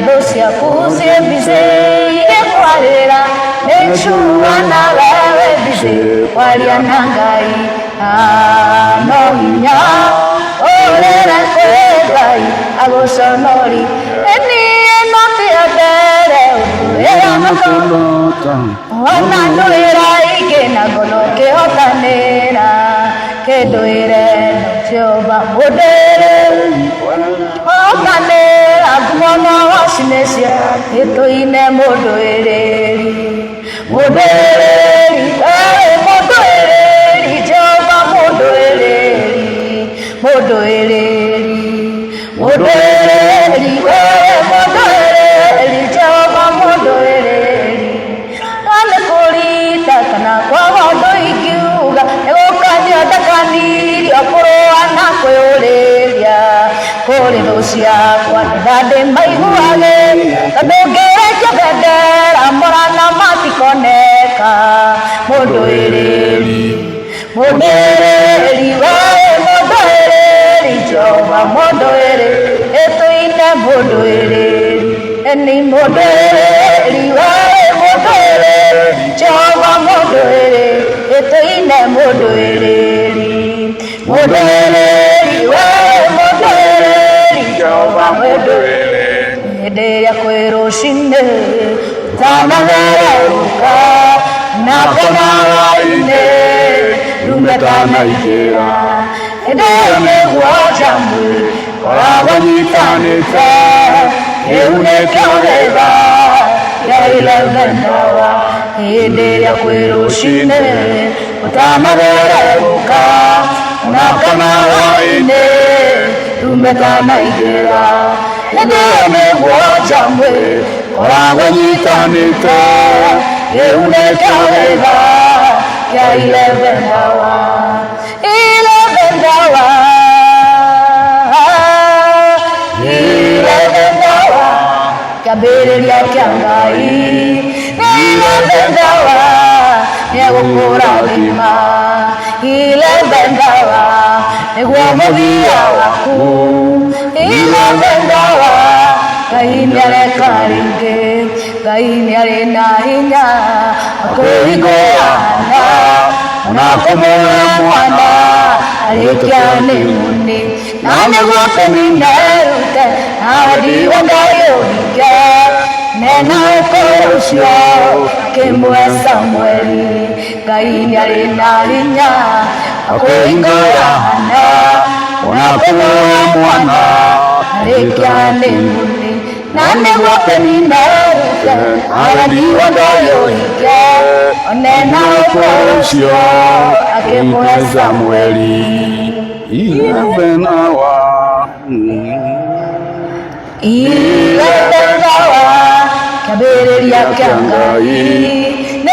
Dosia kuzie bize ikwarira nechuana lewe bize waria nangai no hinya orera kwegai agosonori eni enote atere era makonota wana noera ikena goloke otanera kedoire Jehova modere otanera kumona wasinesia eto ine modoereri modoereri modoereri Jehova modoereri modoereri modoereri modoereri Jehova modoereri kale kolita kana kwa wadoikiuga ekanya takaniri okoro anakweoreria kore dosia kwa dade maihuage kadogere jabedera morana matikoneka modoereri modoereri wae modoereri Jehova modoereri eto ine modoereri eni modoereri wae modoereri Jehova modoereri eto ine modoereri modoereri wae modoereri Jehova modoereri ede ya kweroshinde tanaveruka nakona waine lumetana ikera ede megwajambu korabanyitanete eunekoreba yailevendawa ede ya kweroshinde tanaveruka nakona waine lumetana ikera Edeme wajamwe Orawanyitanite Eunekawega Kya 11 hour 11 hour 11 hour Kabereria kyangai 11 hour Yagokora lima 11 hour Egwamobia waku 11 hour Kainiare karinge Kainiare nahinya Akoigoana Unakumura mwana Alikiane muni Nane wote minerute Nawadi wandayo hige Nena korosyo Kimwe Samueli Kainiare nahinya Akoigoana Unakumura mwana Alikiane muni Nane wote minerute Nawadi wandayo hige Nena korosyo Kimwe Samueli 11 hour 11 hour Kabereria kyangai 11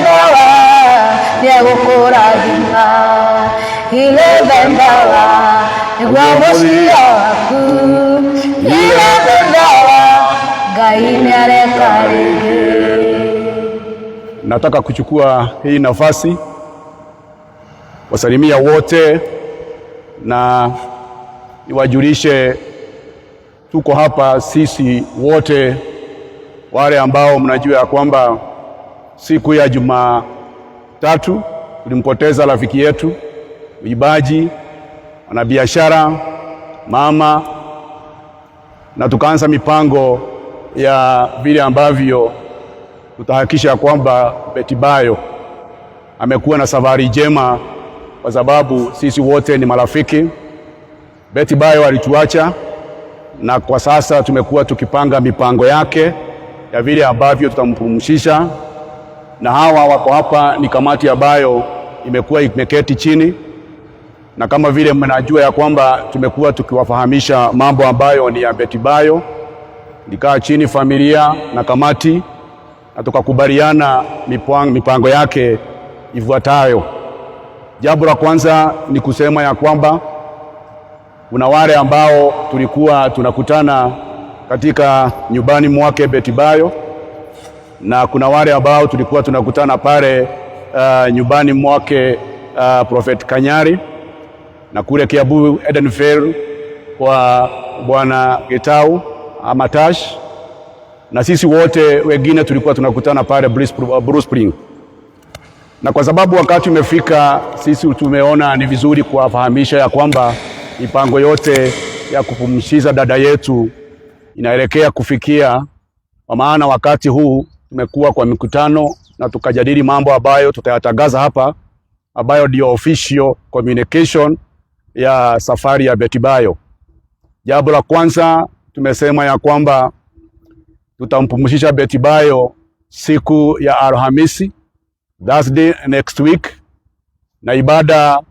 hour Yagokora dinga 11 hour Egwamosia aku 11 hour Gainiare karege. Nataka kuchukua hii nafasi wasalimia wote na niwajulishe tuko hapa sisi wote wale ambao mnajua ya kwamba siku ya Jumatatu tulimpoteza rafiki yetu mwimbaji, mwanabiashara, mama, na tukaanza mipango ya vile ambavyo tutahakikisha kwamba Betty Bayo amekuwa na safari njema, kwa sababu sisi wote ni marafiki. Betty Bayo alituacha na kwa sasa tumekuwa tukipanga mipango yake ya vile ambavyo tutampumzisha, na hawa wako hapa ni kamati ambayo imekuwa imeketi chini, na kama vile mnajua ya kwamba tumekuwa tukiwafahamisha mambo ambayo ni ya Betty Bayo. Nikaa chini familia na kamati na tukakubaliana mipango yake ifuatayo. Jambo la kwanza ni kusema ya kwamba kuna wale ambao tulikuwa tunakutana katika nyumbani mwake Betty Bayo, na kuna wale ambao tulikuwa tunakutana pale nyumbani mwake Prophet Kanyari, na kule Kiambu Edenvale kwa Bwana Gitau Amatash, na sisi wote wengine tulikuwa tunakutana pale Bruce Spring. Na kwa sababu wakati umefika, sisi tumeona ni vizuri kuwafahamisha ya kwamba mipango yote ya kupumzisha dada yetu inaelekea kufikia, kwa maana wakati huu tumekuwa kwa mikutano na tukajadili mambo ambayo tutayatangaza hapa, ambayo ndio official communication ya safari ya Betty Bayo. Jambo la kwanza tumesema ya kwamba tutampumzisha Betty Bayo siku ya Alhamisi, Thursday next week, na ibada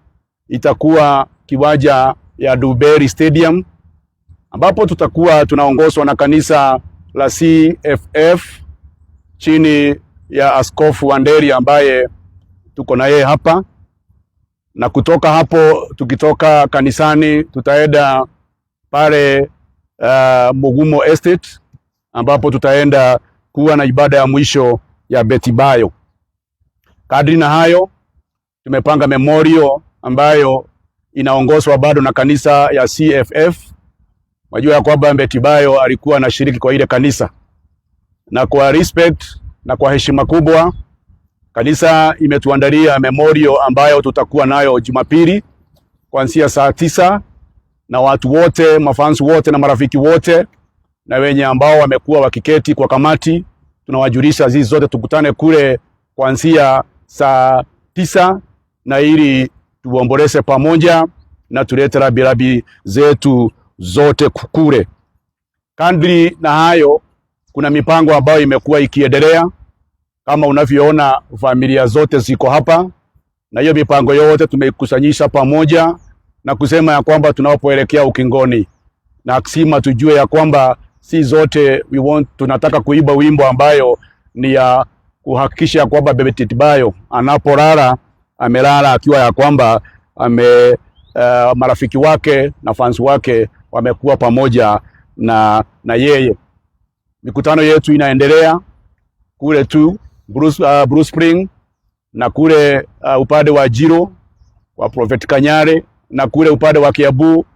itakuwa kiwanja ya Duberi Stadium, ambapo tutakuwa tunaongozwa na kanisa la CFF chini ya Askofu Wanderi ambaye tuko na yeye hapa. Na kutoka hapo, tukitoka kanisani tutaenda pale Mugumo Estate, ambapo tutaenda kuwa na ibada ya mwisho ya Betty Bayo. Kadri na hayo, tumepanga memorial ambayo inaongozwa bado na kanisa ya CFF. Wajua ya kwamba Betty Bayo alikuwa anashiriki kwa ile kanisa, na kwa respect na kwa heshima kubwa, kanisa imetuandalia memorial ambayo tutakuwa nayo Jumapili kuanzia saa 9, na watu wote, mafans wote na marafiki wote na wenye ambao wamekuwa wakiketi kwa kamati, tunawajulisha zizi zote tukutane kule kuanzia saa 9, na ili tuomboleze pamoja na tulete rabirabi zetu zote kukure. Kadri na hayo, kuna mipango ambayo imekuwa ikiendelea. Kama unavyoona, familia zote ziko hapa, na hiyo mipango yote tumeikusanyisha pamoja na kusema ya kwamba tunapoelekea ukingoni, na akisema tujue ya kwamba si zote tunataka kuiba wimbo ambayo ni ya kuhakikisha kwamba Betty Bayo anapolala amelala akiwa ya kwamba marafiki wake na fans wake wamekuwa pamoja na yeye. Mikutano yetu inaendelea kule tu Bruce Spring, na kule upande wa Jiro wa Prophet Kanyare, na kule upande wa Kiambu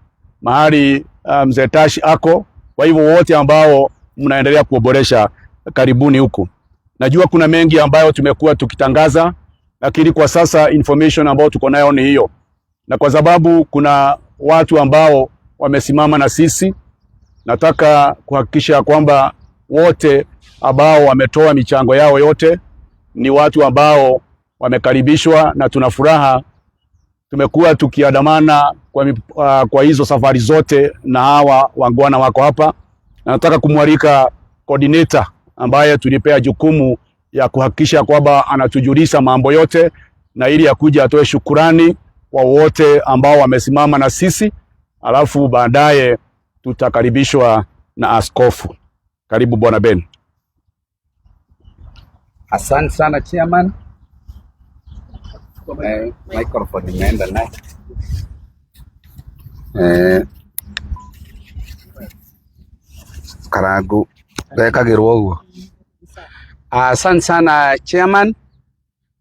mahali Mzee Tashi ako. Kwa hivyo wote ambao mnaendelea kuboresha, karibuni huku. Najua kuna mengi ambayo tumekuwa tukitangaza, lakini kwa sasa information ambayo tuko nayo ni hiyo. Na kwa sababu kuna watu ambao wamesimama na sisi, nataka kuhakikisha kwamba wote ambao wametoa michango yao yote ni watu ambao wamekaribishwa, na tuna furaha. Tumekuwa tukiandamana kwa hizo safari zote, na hawa wangwana wako hapa, na nataka kumwalika coordinator ambaye tulipea jukumu ya kuhakikisha kwamba anatujulisha mambo yote, na ili akuja atoe shukurani kwa wote ambao wamesimama na sisi, alafu baadaye tutakaribishwa na askofu. Karibu Bwana Ben. Asante sana chairman. Microphone imeenda naye. Karagu wekagirwo uguo. Asante sana chairman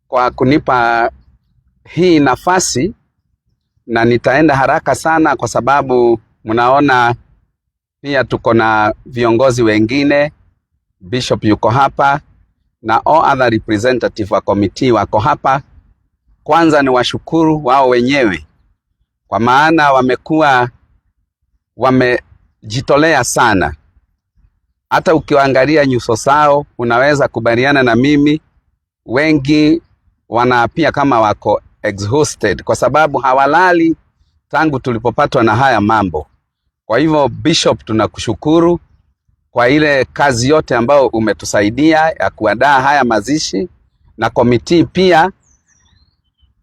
kwa kunipa hii nafasi, na nitaenda haraka sana kwa sababu mnaona pia tuko na viongozi wengine. Bishop yuko hapa na all other representative wa committee wako hapa. Kwanza ni washukuru wao wenyewe, kwa maana wamejitolea sana. Hata ukiangalia nyuso zao unaweza kubaliana na mimi, wengi wanapia kama wako exhausted kwa sababu hawalali tangu tulipopatwa na haya mambo. Kwa hivyo Bishop, tunakushukuru kwa ile kazi yote ambayo umetusaidia ya kuandaa haya mazishi, na committee pia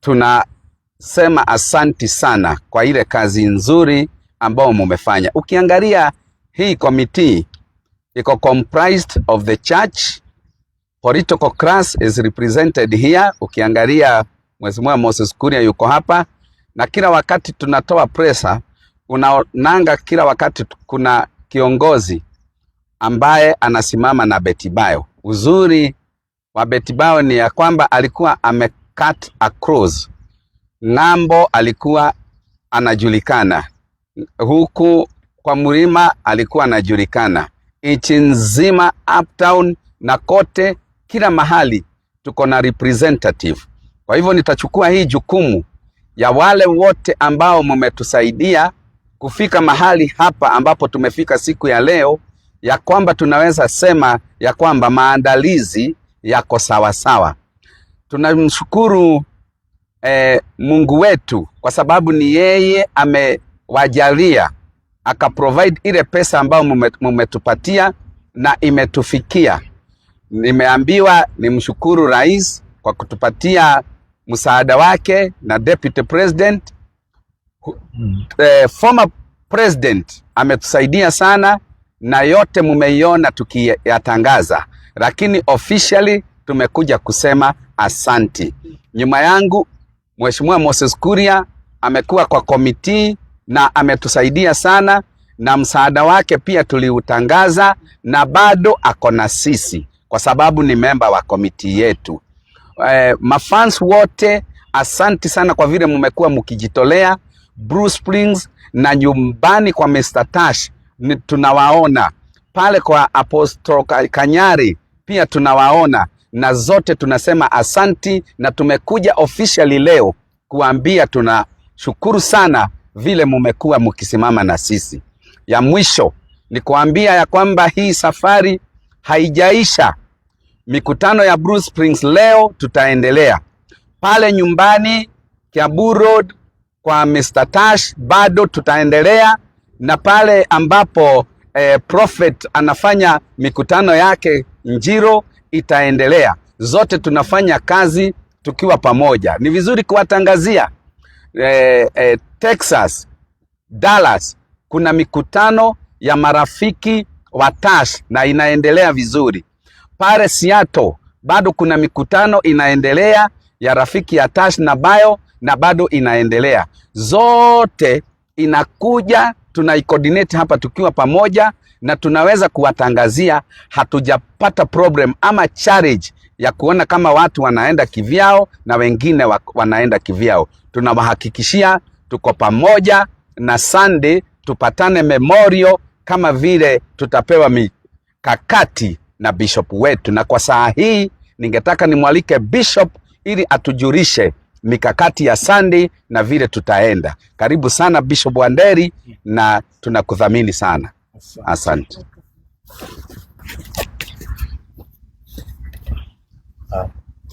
tunasema asanti sana kwa ile kazi nzuri ambayo mumefanya. Ukiangalia hii committee iko comprised of the church political class is represented here. Ukiangalia Mheshimiwa Moses Kuria yuko hapa, na kila wakati tunatoa pressure, unaonanga kila wakati kuna kiongozi ambaye anasimama na Betty Bayo. Uzuri wa Betty Bayo ni ya kwamba alikuwa cut across ng'ambo, alikuwa anajulikana huku kwa mlima, alikuwa anajulikana nchi nzima, uptown na kote, kila mahali tuko na representative. Kwa hivyo nitachukua hii jukumu ya wale wote ambao mmetusaidia kufika mahali hapa ambapo tumefika siku ya leo, ya kwamba tunaweza sema ya kwamba maandalizi yako sawa sawa. Tunamshukuru Mungu wetu kwa sababu ni yeye amewajalia akaprovide ile pesa ambayo mmetupatia na imetufikia. Nimeambiwa nimshukuru rais kwa kutupatia msaada wake na deputy president. Former president ametusaidia sana na yote mumeiona tukiyatangaza, lakini officially tumekuja kusema asanti. Nyuma yangu Mheshimiwa Moses Kuria amekuwa kwa komiti na ametusaidia sana, na msaada wake pia tuliutangaza, na bado ako na sisi kwa sababu ni memba wa komiti yetu. Mafans wote asanti sana kwa vile mmekuwa mkijitolea. Bruce Springs na nyumbani kwa Mr. Tash tunawaona, pale kwa Apostle Kanyari pia tunawaona, na zote tunasema asanti, na tumekuja officially leo kuambia tunashukuru sana vile mmekuwa mkisimama na sisi. Ya mwisho ni kuambia ya kwamba hii safari haijaisha. Mikutano ya Bruce Springs leo tutaendelea. Pale nyumbani Kiambu Road kwa Mr. Tash bado tutaendelea, na pale ambapo Prophet anafanya mikutano yake Njiro itaendelea. Zote tunafanya kazi tukiwa pamoja. Ni vizuri kuwatangazia Texas, Dallas kuna mikutano ya marafiki wa Tash na inaendelea vizuri. Pale Seattle bado kuna mikutano inaendelea ya rafiki ya Tash na Bayo, na bado inaendelea. Zote inakuja, tunaicoordinate hapa tukiwa pamoja, na tunaweza kuwatangazia. Hatujapata problem ama challenge ya kuona kama watu wanaenda kivyao na wengine wanaenda kivyao. Tunawahakikishia tuko pamoja, na Sunday tupatane memorial kama vile tutapewa mikakati na bishop wetu. Na kwa saa hii ningetaka nimwalike bishop ili atujulishe mikakati ya Sunday na vile tutaenda. Karibu sana Bishop Wanderi, na tunakudhamini sana. Asante.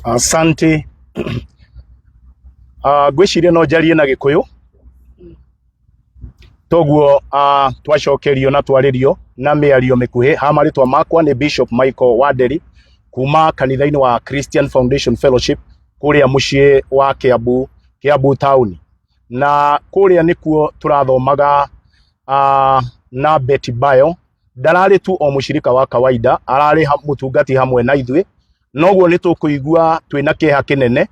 Asante. Gwiciria no njarie na Gikuyu toguo twacokerio na twaririo na miario mikuhi. Ha maritwa makwa ni Bishop Michael Wanderi kuma kanitha-ini wa Christian Foundation Fellowship kuria mucii wa Kiambu town, na kuria nikuo turathomaga na Betty Bayo. Ndarari tu o mushirika wa kawaida, arari mutungati hamwe na ithuĩ, noguo ni tukuigua twina kieha kinene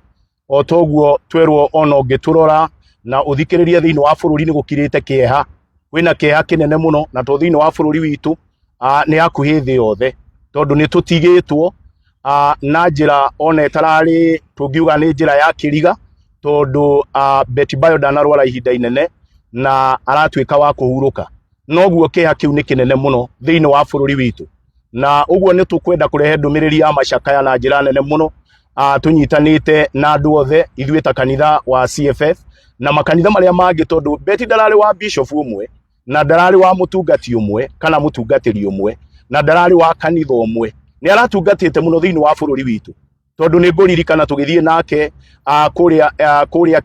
o toguo twerwo ono ngiturora na uthikiriria thiini wa bururi ni gukirite kieha. Kwina kieha kinene muno, na to thiini wa bururi witu ni hakuhi thi yothe, tondu ni tutigitwo na njira ona etarari tungiuga ni njira ya kiriga, tondu Betty Bayo ndanarwara ihinda inene na aratuika wa kuhuruka. Noguo kieha kiu ni kinene muno thiini wa bururi witu, na uguo ni tukwenda kurehe ndumiriri ya macakaya na njira nene muno. Tunyitanite na andu othe ithuĩ ta kanitha wa CFF na makanitha maria mangi, tondu Betty ndarari wa bishop umwe, na ndarari wa mutungati umwe kana mutungatiri umwe, na ndarari wa kanitha umwe. Ni aratungatite muno thiini wa bururi witu, tondu ni nguririkana tugithie nake kuria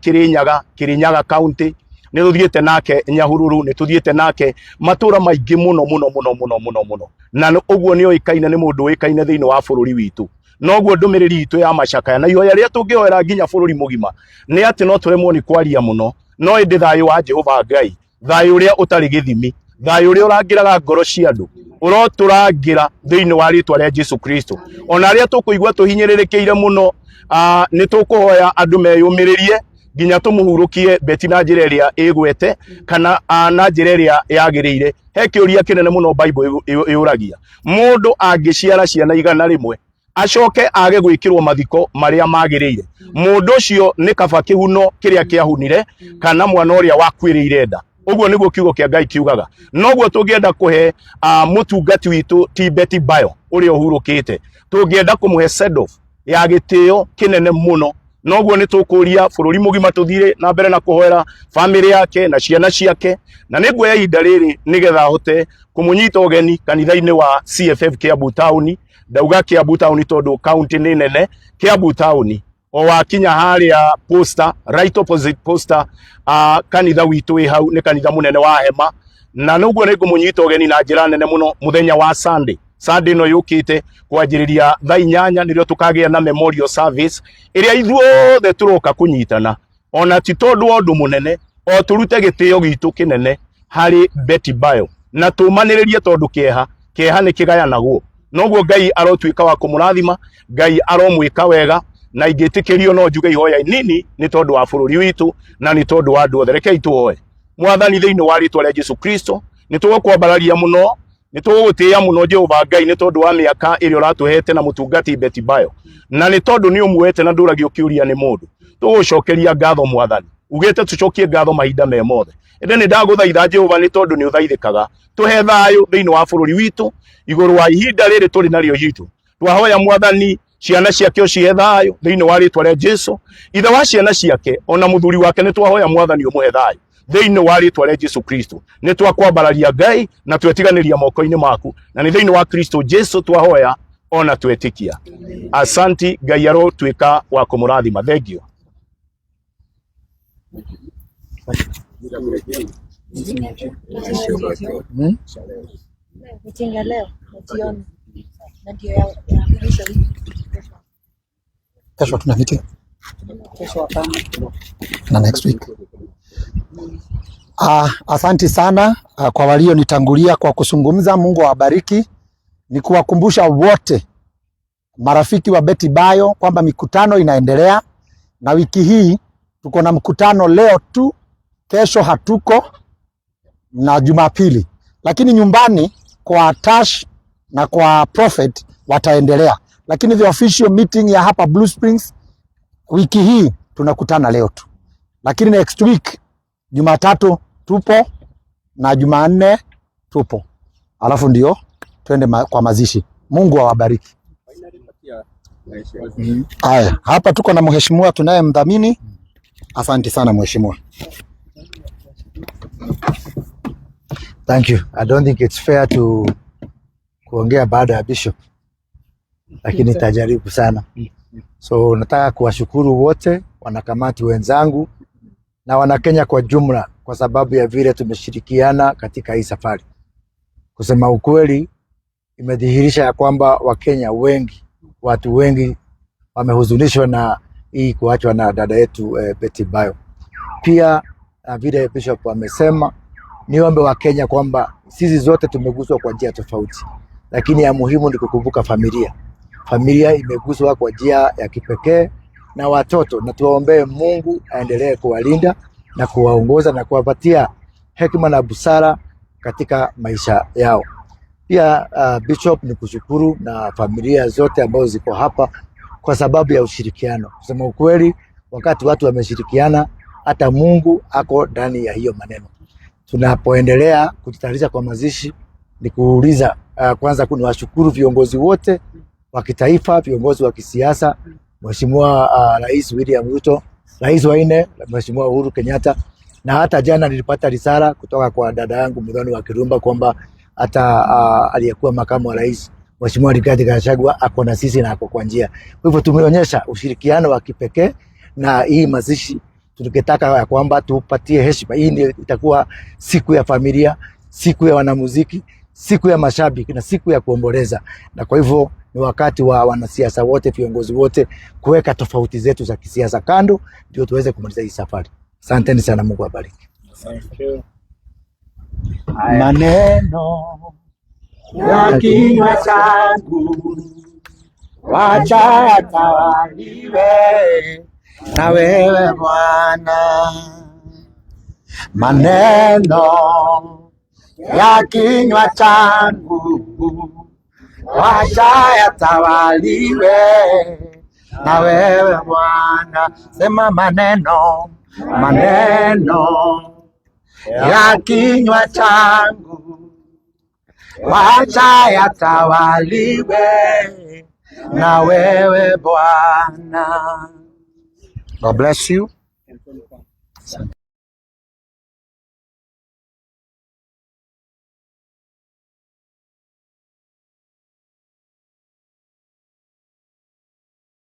Kirinyaga county, ni tuthiete nake Nyahururu, ni tuthiete nake matura maingi muno muno muno muno muno muno, na uguo ni oikaine ni mundu oikaine thiini wa bururi witu. Noguo ndumiriri itu ya macakaya na ihoya ria tungioera nginya bururi mugima ni ati no turemwo ni kwaria muno, no indi thayu wa Jehova Ngai, thayu uria utari githimi, thayo ria urangiraga ngoro cia andu uroturangira thiini wa ritwa ria Jesu Kristo. Ona aria tukuigua tuhinyirirekeire muno ni tukuhoya andu meyumiririe nginya tumuhurukie beti na njira iria igwete kana na njira iria yagiriire. He kiuria kinene muno Bible iuragia mundu angiciara ciana igana rimwe acoke age gwikirwo mathiko maria magiriire, mundu ucio ni kaba kihuno kiria kiahunire kana mwana uria wakwiriire nda. Uguo niguo kiugo kia Ngai kiugaga. Noguo tungienda kuhe mutungati witu ti Betty Bayo uria uhurukite, tungienda kumuhe send off ya gitio kinene muno. Noguo ni tukuria bururi mugima tuthire na mbere na kuhoera family yake na ciana ciake, na niguo ihinda riri nigetha hote kumunyita ugeni kanitha-ini wa CFF Kiambu Town. Ndauga Kiambu Town tondu county ni nene. Kiambu Town o wakinya haria poster, right opposite poster, kanitha witu wi hau ni kanitha munene wa hema, na nuguo ni kumunyita ugeni na njira nene muno muthenya wa Sunday no yukite kwanjiriria thaa 8 nirio tukagia na memorial service iria ithuothe turoka kunyitana, ona ti tondu undu munene, o turute gitio gitu kinene hari Betty Bayo na tumaniririe tondu kieha ni kigayanagwo. Noguo Ngai arotwika wa kumurathima, Ngai aromwika wega, na ingitikirio no njuge ihoya inini ni tondu wa bururi witu na ni tondu wa andu othe. Rekei tuoe. Mwathani thiini wa ritwa ria Jesu Kristo, ni tugukwambararia muno, ni tugutia muno Jehova Ngai ni tondu wa miaka iria uratuhete na mutungati Betty Bayo, na ni tondu ni umwete na nduragio kiuria ni mundu. Tugucokeria ngatho Mwathani, ugite tucokie ngatho mahinda me mothe. Ende ni ndaguthaitha Jehova ni tondu ni uthaithikaga, tuhe thayo thiini wa bururi witu iguru wa ihinda riri turi nario yitu. Twahoya Mwathani ciana ciake cihe thayo thiini wa ritwa ria Jesu. Ithe wa ciana ciake ona muthuri wake ni twahoya Mwathani umuhe thayo thiini wa ritwa ria Jesu Kristo. Ni twakwambararia Ngai na twetiganiria moko-ini maku, na ni thiini wa Kristo Jesu twahoya ona twetikia. Asanti. Ngai arotwika wa kumurathima. Thank you. Meeting ya leo jioni na ndio ya mwisho. Kesho tuna meeting. Kesho hapana. Na next week. Asanti sana kwa walionitangulia kwa kuzungumza. Mungu awabariki. Ni kuwakumbusha wote marafiki wa Betty Bayo kwamba mikutano inaendelea, na wiki hii tuko na mkutano leo tu, kesho hatuko, na Jumapili. Lakini nyumbani kwa Tash na kwa Prophet wataendelea. Lakini the official meeting ya hapa Blue Springs wiki hii tunakutana leo tu. Lakini next week Jumatatu tupo na Jumanne tupo. Alafu ndio twende kwa mazishi. Mungu awabariki. Haya, hapa tuko na mheshimiwa tunayemdhamini. Asante sana mheshimiwa. Thank you. I don't think it's fair to kuongea baada ya Bishop, lakini nitajaribu sana. So nataka kuwashukuru wote wanakamati wenzangu na Wanakenya kwa jumla kwa sababu ya vile tumeshirikiana katika hii safari. Kusema ukweli, imedhihirisha ya kwamba Wakenya wengi, watu wengi wamehuzunishwa na hii kuachwa na dada yetu Betty Bayo. Pia vile Bishop amesema, niombe Wakenya kwamba sisi zote tumeguswa kwa njia tofauti, lakini ya muhimu ni kukumbuka familia. Familia imeguswa kwa njia ya kipekee na watoto, na tuwaombee Mungu aendelee kuwalinda na kuwaongoza na kuwapatia hekima na busara katika maisha yao. Pia Bishop, ni kushukuru na familia zote ambazo ziko hapa kwa sababu ya ushirikiano. Kusema ukweli, wakati watu wameshirikiana, hata Mungu ako ndani ya hiyo maneno. Tunapoendelea kujitayarisha kwa mazishi, ni kuuliza kwanza kuniwashukuru viongozi wote wa kitaifa, viongozi wa kisiasa, Mheshimiwa Rais William Ruto, Rais wa 4 Mheshimiwa Uhuru Kenyatta, na hata jana nilipata risala kutoka kwa dada yangu Muthoni wa Kirumba kwamba hata aliyekuwa makamu wa rais Mheshimiwa Rigathi Gachagua ako na sisi na ako kwa njia. Kwa hivyo tumeonyesha ushirikiano wa kipekee, na hii mazishi tungetaka ya kwamba tupatie heshima. Hii ndio itakuwa siku ya familia, siku ya wanamuziki, siku ya mashabiki na siku ya kuomboleza. Na kwa hivyo ni wakati wa wanasiasa wote, viongozi wote kuweka tofauti zetu za kisiasa kando, ndio tuweze kumaliza hii safari. Asanteni sana, Mungu awabariki. maneno ya kinywa changu wacha yatawaliwe na wewe Bwana. Maneno ya kinywa changu wacha yatawaliwe na wewe Bwana. Sema maneno ya kinywa changu wacha yatawaliwe na wewe Bwana. God bless you.